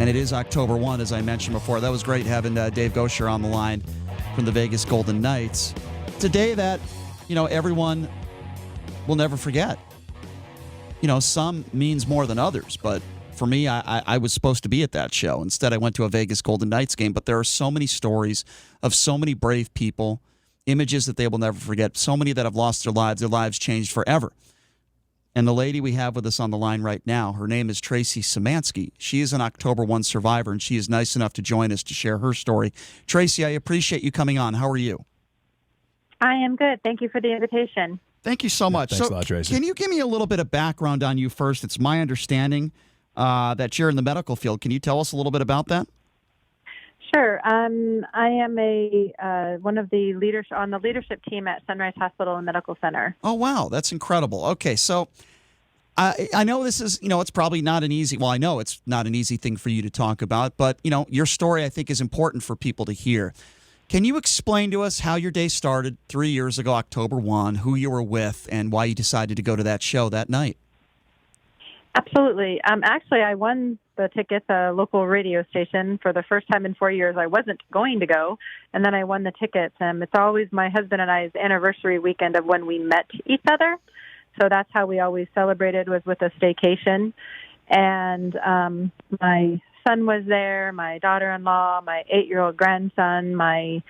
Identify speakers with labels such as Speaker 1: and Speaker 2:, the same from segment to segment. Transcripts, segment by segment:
Speaker 1: and it is October 1, as I mentioned before. That was great having Dave Gosher on the line from the Vegas Golden Knights. It's a day that, everyone will never forget. Some means more than others, but for me, I was supposed to be at that show. Instead, I went to a Vegas Golden Knights game, but there are so many stories of so many brave people, images that they will never forget, so many that have lost their lives changed forever. And the lady we have with us on the line right now, her name is Tracy Szymanski. She is an October 1 survivor, and she is nice enough to join us to share her story. Tracy, I appreciate you coming on. How are you?
Speaker 2: I am good. Thank you for the invitation.
Speaker 1: Thank you so much.
Speaker 3: Thanks a lot, Tracy.
Speaker 1: Can you give me a little bit of background on you first? It's my understanding that you're in the medical field. Can you tell us a little bit about that?
Speaker 2: Sure. I am one of the on the leadership team at Sunrise Hospital and Medical Center.
Speaker 1: Oh, wow. That's incredible. Okay, so I know this is, it's probably not an easy, well, I know it's not an easy thing for you to talk about, but, your story, I think, is important for people to hear. Can you explain to us how your day started 3 years ago, October 1, who you were with, and why you decided to go to that show that night?
Speaker 2: Absolutely. Actually, I won the tickets at a local radio station for the first time in 4 years. I wasn't going to go, and then I won the tickets. It's always my husband and I's anniversary weekend of when we met each other. So that's how we always celebrated, was with a staycation. And my son was there, my daughter-in-law, my 8-year-old grandson, my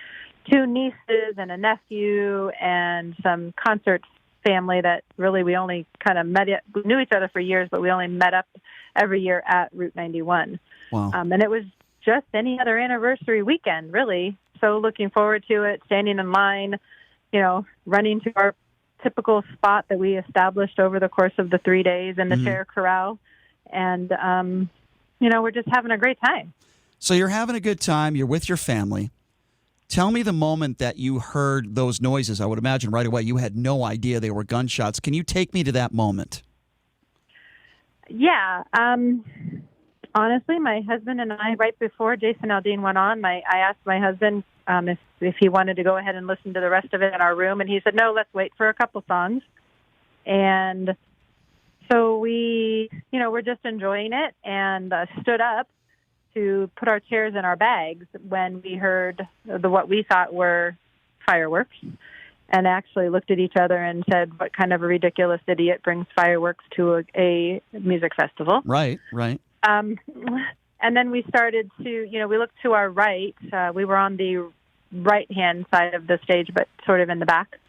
Speaker 2: 2 nieces and a nephew, and some concert family that really we only kind of we knew each other for years, but we only met up every year at Route 91.
Speaker 1: Wow.
Speaker 2: And it was just any other anniversary weekend, really. So looking forward to it, standing in line, running to our typical spot that we established over the course of the 3 days in the Chair Corral. And, we're just having a great time.
Speaker 1: So you're having a good time. You're with your family. Tell me the moment that you heard those noises. I would imagine right away you had no idea they were gunshots. Can you take me to that moment?
Speaker 2: Yeah. Honestly, my husband and I, right before Jason Aldean went on, I asked my husband if he wanted to go ahead and listen to the rest of it in our room, and he said, no, let's wait for a couple songs. And so we, we're just enjoying it and stood up to put our chairs in our bags when we heard what we thought were fireworks, and actually looked at each other and said, what kind of a ridiculous idiot brings fireworks to a music festival?
Speaker 1: Right.
Speaker 2: And then we started to, we looked to our right. We were on the right-hand side of the stage, but sort of in the back.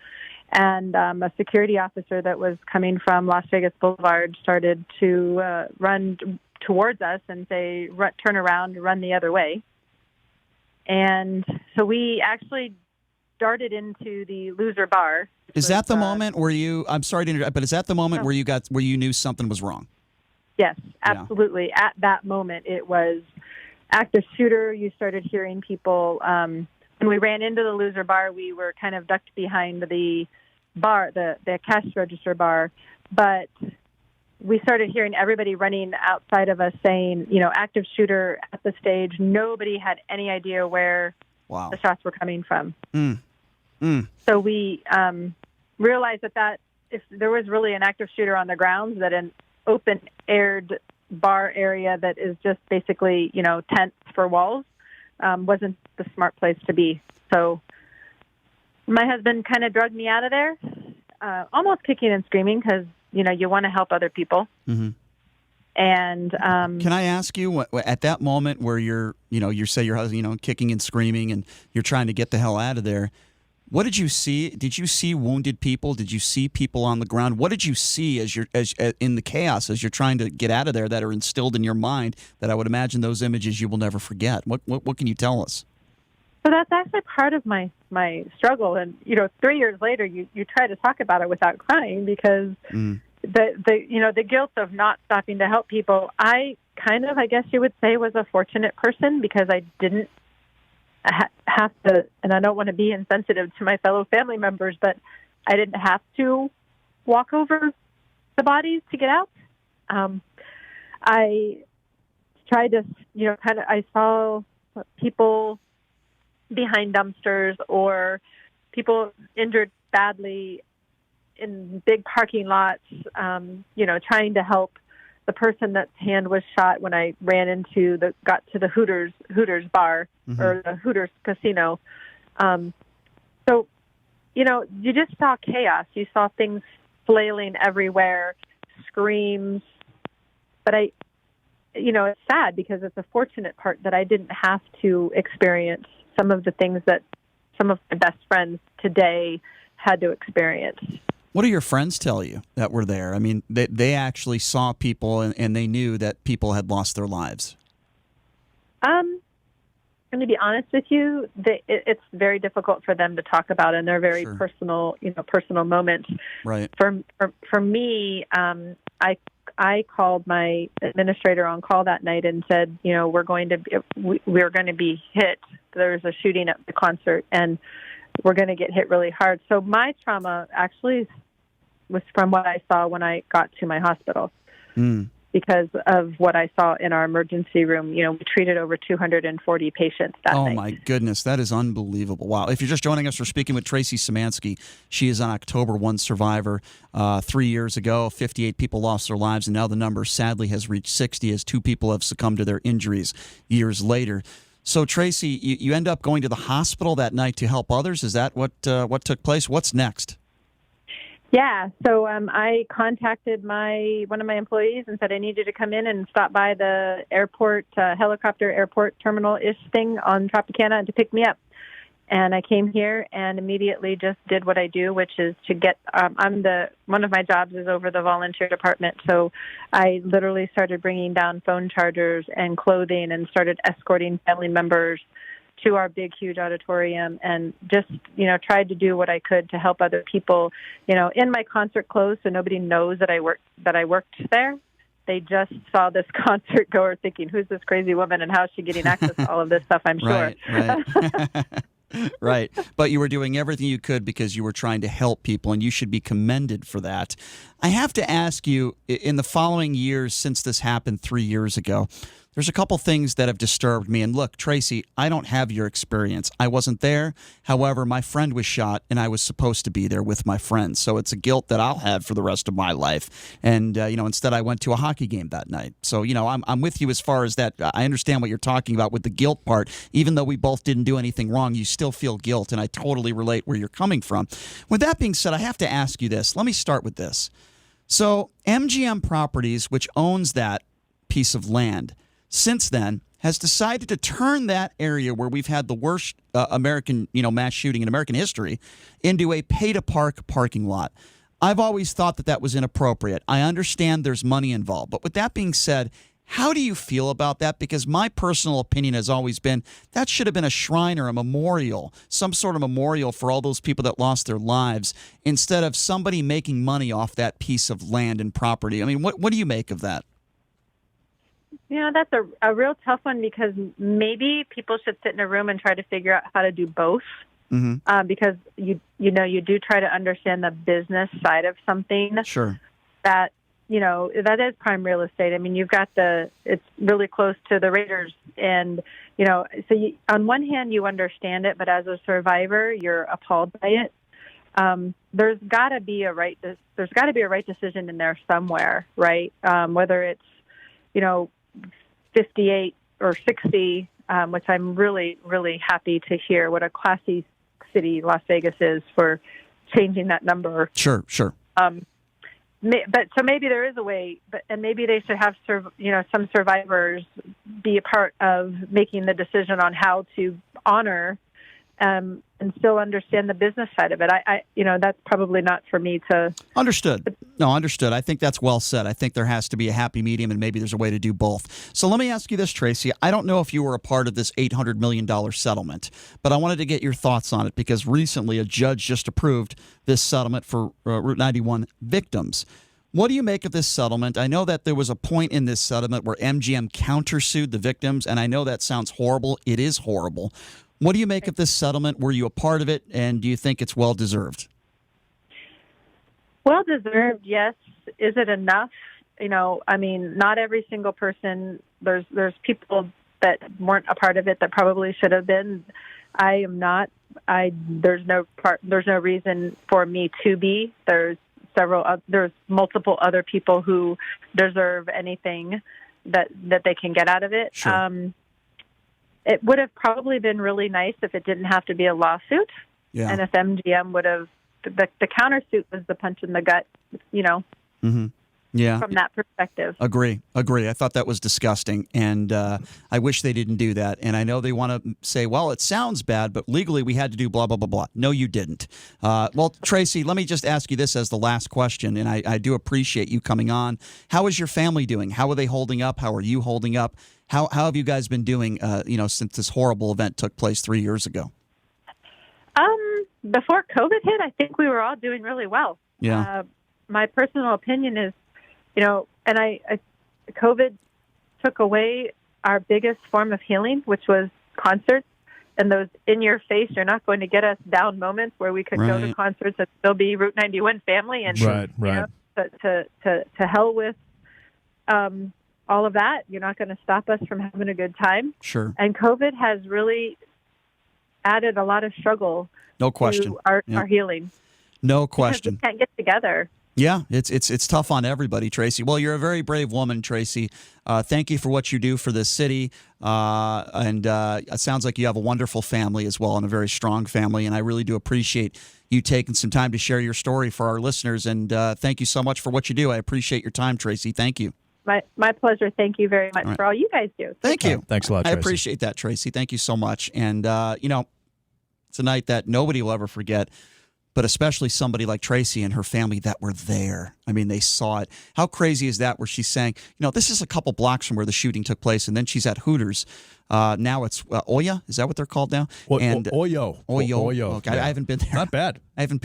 Speaker 2: And a security officer that was coming from Las Vegas Boulevard started to run towards us and say, turn around, run the other way. And so we actually darted into the Loser Bar.
Speaker 1: Is that the moment where I'm sorry to interrupt, but is that the moment where you knew something was wrong?
Speaker 2: Yes, absolutely. Yeah. At that moment, it was active shooter. You started hearing people. When we ran into the Loser Bar, we were kind of ducked behind the bar, the cash register bar, but we started hearing everybody running outside of us saying, active shooter at the stage. Nobody had any idea where the shots were coming from. So we realized that if there was really an active shooter on the grounds, that an open-aired bar area that is just basically, tents for walls wasn't the smart place to be. So my husband kind of dragged me out of there, almost kicking and screaming because, you want to help other people.
Speaker 1: Mm-hmm.
Speaker 2: And
Speaker 1: can I ask you, at that moment where you say your husband, kicking and screaming and you're trying to get the hell out of there, what did you see? Did you see wounded people? Did you see people on the ground? What did you see as in the chaos as you're trying to get out of there that are instilled in your mind that I would imagine those images you will never forget? What can you tell us?
Speaker 2: So that's actually part of my struggle. And, 3 years later, you try to talk about it without crying because the guilt of not stopping to help people, I kind of, I guess you would say, was a fortunate person because I didn't have to, and I don't want to be insensitive to my fellow family members, but I didn't have to walk over the bodies to get out. I tried to, I saw people behind dumpsters or people injured badly in big parking lots, trying to help the person that's hand was shot when I got to the Hooters bar or the Hooters casino. So, you just saw chaos. You saw things flailing everywhere, screams. But it's sad because it's a fortunate part that I didn't have to experience some of the things that some of my best friends today had to experience.
Speaker 1: What do your friends tell you that were there? I mean, they actually saw people and they knew that people had lost their lives.
Speaker 2: I'm going to be honest with you, it's very difficult for them to talk about, and they're very personal moments.
Speaker 1: Right.
Speaker 2: For me, I called my administrator on call that night and said, we're going to be hit. There's a shooting at the concert, and we're going to get hit really hard. So my trauma actually was from what I saw when I got to my hospital. Because of what I saw in our emergency room. We treated over 240 patients that night.
Speaker 1: Oh, my goodness. That is unbelievable. Wow. If you're just joining us, we're speaking with Tracy Szymanski. She is an October 1 survivor. 3 years ago, 58 people lost their lives, and now the number sadly has reached 60 as 2 people have succumbed to their injuries years later. So, Tracy, you end up going to the hospital that night to help others. Is that what took place? What's next?
Speaker 2: Yeah, so I contacted one of my employees and said I needed to come in and stop by the airport, helicopter airport terminal-ish thing on Tropicana to pick me up. And I came here and immediately just did what I do, which is to get, one of my jobs is over the volunteer department. So I literally started bringing down phone chargers and clothing and started escorting family members to our big, huge auditorium, and just, tried to do what I could to help other people, in my concert clothes, so nobody knows that I worked there. They just saw this concert goer thinking, who's this crazy woman and how is she getting access to all of this stuff, I'm sure.
Speaker 1: Right. Right. But you were doing everything you could because you were trying to help people, and you should be commended for that. I have to ask you, in the following years since this happened 3 years ago, there's a couple things that have disturbed me. And look, Tracy, I don't have your experience. I wasn't there. However, my friend was shot, and I was supposed to be there with my friends. So it's a guilt that I'll have for the rest of my life. And, instead I went to a hockey game that night. So, I'm with you as far as that. I understand what you're talking about with the guilt part. Even though we both didn't do anything wrong, you still feel guilt, and I totally relate where you're coming from. With that being said, I have to ask you this. Let me start with this. So MGM Properties, which owns that piece of land, since then has decided to turn that area where we've had the worst American, mass shooting in American history into a pay-to-park parking lot. I've always thought that was inappropriate. I understand there's money involved. But with that being said, how do you feel about that? Because my personal opinion has always been that should have been a shrine or a memorial, some sort of memorial for all those people that lost their lives, instead of somebody making money off that piece of land and property. I mean, what do you make of that?
Speaker 2: That's a real tough one, because maybe people should sit in a room and try to figure out how to do both. Because you do try to understand the business side of something.
Speaker 1: Sure.
Speaker 2: That is prime real estate. I mean, you've got it's really close to the Raiders, and on one hand you understand it, but as a survivor, you're appalled by it. There's got to be a right decision in there somewhere, right? Whether it's 58 or 60, which I'm really, really happy to hear what a classy city Las Vegas is for changing that number.
Speaker 1: Sure.
Speaker 2: But so maybe there is a way, and maybe they should have some survivors be a part of making the decision on how to honor and still understand the business side of it. That's probably not for me to... Understood.
Speaker 1: No, understood. I think that's well said. I think there has to be a happy medium, and maybe there's a way to do both. So let me ask you this, Tracy. I don't know if you were a part of this $800 million settlement, but I wanted to get your thoughts on it, because recently a judge just approved this settlement for Route 91 victims. What do you make of this settlement? I know that there was a point in this settlement where MGM countersued the victims, and I know that sounds horrible. It is horrible. What do you make of this settlement? Were you a part of it, and do you think it's well-deserved?
Speaker 2: Well-deserved, yes. Is it enough? Not every single person. There's people that weren't a part of it that probably should have been. I am not. There's no reason for me to be. There's there's multiple other people who deserve anything that they can get out of it.
Speaker 1: Sure.
Speaker 2: It would have probably been really nice if it didn't have to be a lawsuit, and if MGM would have the countersuit was the punch in the gut,
Speaker 1: Mm-hmm. Yeah.
Speaker 2: From that perspective.
Speaker 1: Agree. I thought that was disgusting, and I wish they didn't do that. And I know they want to say, well, it sounds bad, but legally we had to do blah, blah, blah, blah. No, you didn't. Well, Tracy, let me just ask you this as the last question, and I do appreciate you coming on. How is your family doing? How are they holding up? How are you holding up? How have you guys been doing, since this horrible event took place 3 years ago?
Speaker 2: Before COVID hit, I think we were all doing really well.
Speaker 1: Yeah.
Speaker 2: My personal opinion is, COVID took away our biggest form of healing, which was concerts, and those in-your-face, you're not going to get us down moments where we could go to concerts and still be Route 91 family. And
Speaker 3: right.
Speaker 2: To hell with all of that. You're not going to stop us from having a good time.
Speaker 1: Sure.
Speaker 2: And COVID has really added a lot of struggle.
Speaker 1: No question.
Speaker 2: To our healing.
Speaker 1: No question.
Speaker 2: Because we can't get together.
Speaker 1: Yeah, it's tough on everybody, Tracy. Well, you're a very brave woman, Tracy. Thank you for what you do for this city. And it sounds like you have a wonderful family as well, and a very strong family. And I really do appreciate you taking some time to share your story for our listeners. And thank you so much for what you do. I appreciate your time, Tracy. Thank you.
Speaker 2: My pleasure. Thank you very much for all you guys do.
Speaker 1: Thank you.
Speaker 3: Thanks a lot, Tracy.
Speaker 1: I appreciate that, Tracy. Thank you so much. And, it's a night that nobody will ever forget, but especially somebody like Tracy and her family that were there. I mean, they saw it. How crazy is that, where she's saying, this is a couple blocks from where the shooting took place, and then she's at Hooters. Now it's Oya. Is that what they're called now?
Speaker 3: Oyo.
Speaker 1: Okay,
Speaker 3: Yeah.
Speaker 1: I haven't been there.
Speaker 3: Not bad.
Speaker 1: I haven't